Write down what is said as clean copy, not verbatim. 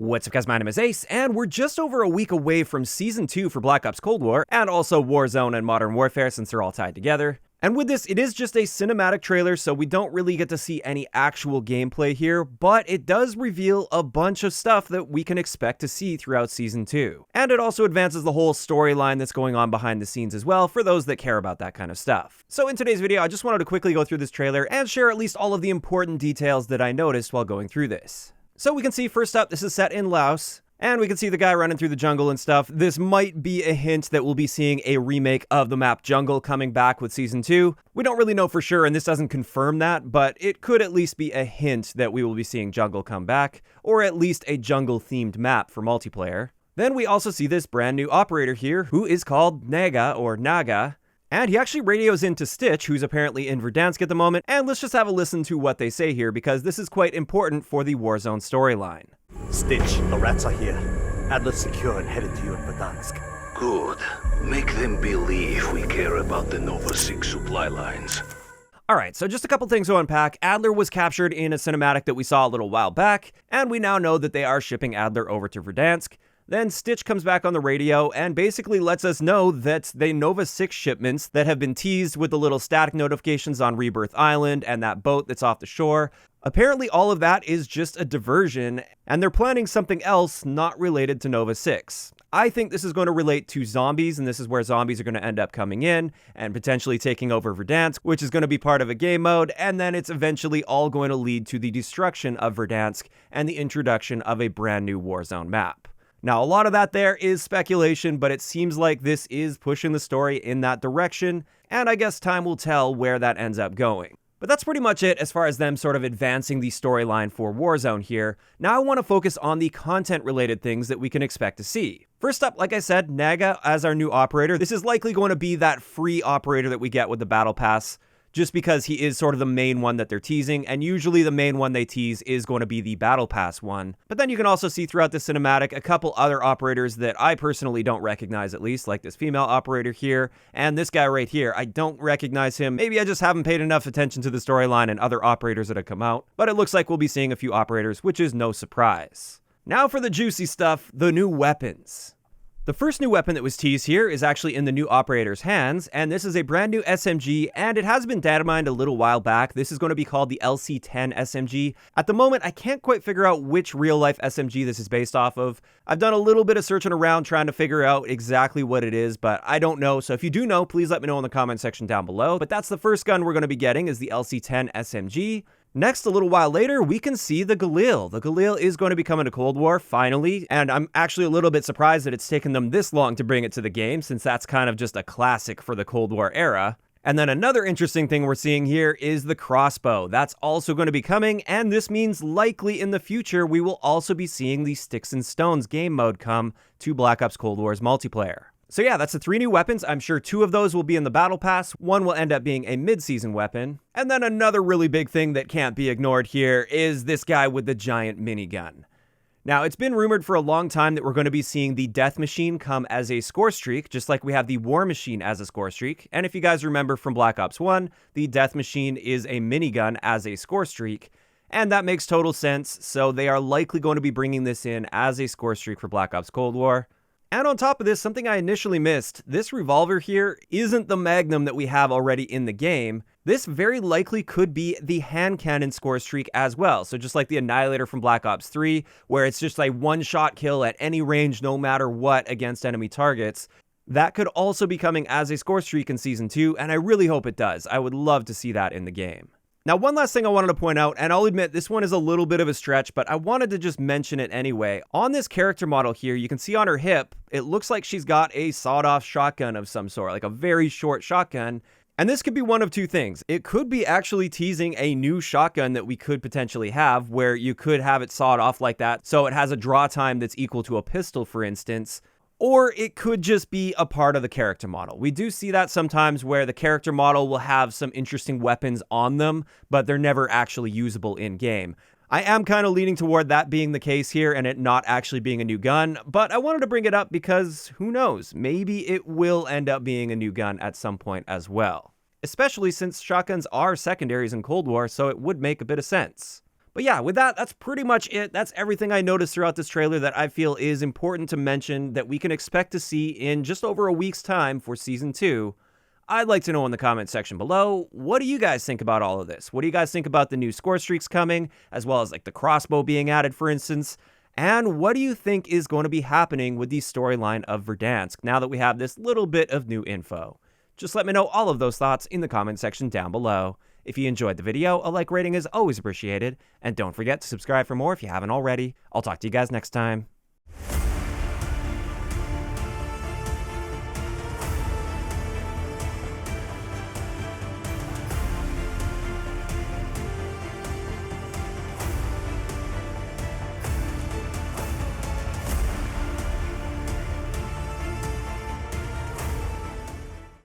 What's up guys, my name is Ace, and we're just over a week away from Season 2 for Black Ops Cold War, and also Warzone and Modern Warfare since they're all tied together. And with this, it is just a cinematic trailer, so we don't really get to see any actual gameplay here, but it does reveal a bunch of stuff that we can expect to see throughout Season 2. And it also advances the whole storyline that's going on behind the scenes as well, for those that care about that kind of stuff. So in today's video, I just wanted to quickly go through this trailer and share at least all of the important details that I noticed while going through this. So we can see, first up, this is set in Laos, and we can see the guy running through the jungle and stuff. This might be a hint that we'll be seeing a remake of the map Jungle coming back with Season 2. We don't really know for sure, and this doesn't confirm that, but it could at least be a hint that we will be seeing Jungle come back, or at least a jungle-themed map for multiplayer. Then we also see this brand new operator here, who is called Naga, or Naga, and he actually radios into Stitch, who's apparently in Verdansk at the moment, and let's just have a listen to what they say here, because this is quite important for the Warzone storyline. Stitch, the rats are here. Adler's secure and headed to you in Verdansk. Good. Make them believe we care about the Nova 6 supply lines. Alright, so just a couple things to unpack. Adler was captured in a cinematic that we saw a little while back, and we now know that they are shipping Adler over to Verdansk. Then Stitch comes back on the radio and basically lets us know that the Nova 6 shipments that have been teased with the little static notifications on Rebirth Island and that boat that's off the shore, apparently all of that is just a diversion, and they're planning something else not related to Nova 6. I think this is going to relate to zombies, and this is where zombies are going to end up coming in and potentially taking over Verdansk, which is going to be part of a game mode, and then it's eventually all going to lead to the destruction of Verdansk and the introduction of a brand new Warzone map. Now, a lot of that there is speculation, but it seems like this is pushing the story in that direction, and I guess time will tell where that ends up going. But that's pretty much it as far as them sort of advancing the storyline for Warzone here. Now I want to focus on the content-related things that we can expect to see. First up, like I said, Naga as our new operator. This is likely going to be that free operator that we get with the Battle Pass, just because he is sort of the main one that they're teasing, and usually the main one they tease is going to be the Battle Pass one. But then you can also see throughout the cinematic a couple other operators that I personally don't recognize, at least, like this female operator here, and this guy right here. I don't recognize him. Maybe I just haven't paid enough attention to the storyline and other operators that have come out, but it looks like we'll be seeing a few operators, which is no surprise. Now for the juicy stuff, the new weapons. The first new weapon that was teased here is actually in the new operator's hands, and this is a brand new SMG, and it has been data mined a little while back. This is going to be called the LC-10 SMG. At the moment, I can't quite figure out which real-life SMG this is based off of. I've done a little bit of searching around trying to figure out exactly what it is, but I don't know, so if you do know, please let me know in the comment section down below. But that's the first gun we're going to be getting, is the LC-10 SMG. Next, a little while later, we can see the Galil. The Galil is going to be coming to Cold War, finally, and I'm actually a little bit surprised that it's taken them this long to bring it to the game, since that's kind of just a classic for the Cold War era. And then another interesting thing we're seeing here is the Crossbow. That's also going to be coming, and this means likely in the future we will also be seeing the Sticks and Stones game mode come to Black Ops Cold War's multiplayer. So yeah, that's the 3 new weapons. I'm sure 2 of those will be in the Battle Pass. 1 will end up being a mid-season weapon. And then another really big thing that can't be ignored here is this guy with the giant minigun. Now, it's been rumored for a long time that we're going to be seeing the Death Machine come as a score streak, just like we have the War Machine as a score streak. And if you guys remember from Black Ops 1, the Death Machine is a minigun as a score streak. And that makes total sense, so they are likely going to be bringing this in as a score streak for Black Ops Cold War. And on top of this, something I initially missed, this revolver here isn't the Magnum that we have already in the game. This very likely could be the hand cannon score streak as well. So just like the Annihilator from Black Ops 3, where it's just like one-shot kill at any range no matter what against enemy targets, that could also be coming as a score streak in Season 2, and I really hope it does. I would love to see that in the game. Now, one last thing I wanted to point out, and I'll admit this one is a little bit of a stretch, but I wanted to just mention it anyway. On this character model here, you can see on her hip, it looks like she's got a sawed-off shotgun of some sort, like a very short shotgun. And this could be one of 2 things. It could be actually teasing a new shotgun that we could potentially have, where you could have it sawed off like that, so it has a draw time that's equal to a pistol, for instance. Or it could just be a part of the character model. We do see that sometimes where the character model will have some interesting weapons on them, but they're never actually usable in-game. I am kind of leaning toward that being the case here and it not actually being a new gun, but I wanted to bring it up because who knows, maybe it will end up being a new gun at some point as well. Especially since shotguns are secondaries in Cold War, so it would make a bit of sense. But yeah, with that, that's pretty much it. That's everything I noticed throughout this trailer that I feel is important to mention that we can expect to see in just over a week's time for Season 2. I'd like to know in the comment section below, what do you guys think about all of this? What do you guys think about the new Scorestreaks coming, as well as like the Crossbow being added, for instance? And what do you think is going to be happening with the storyline of Verdansk now that we have this little bit of new info? Just let me know all of those thoughts in the comment section down below. If you enjoyed the video, a like rating is always appreciated, and don't forget to subscribe for more if you haven't already. I'll talk to you guys next time.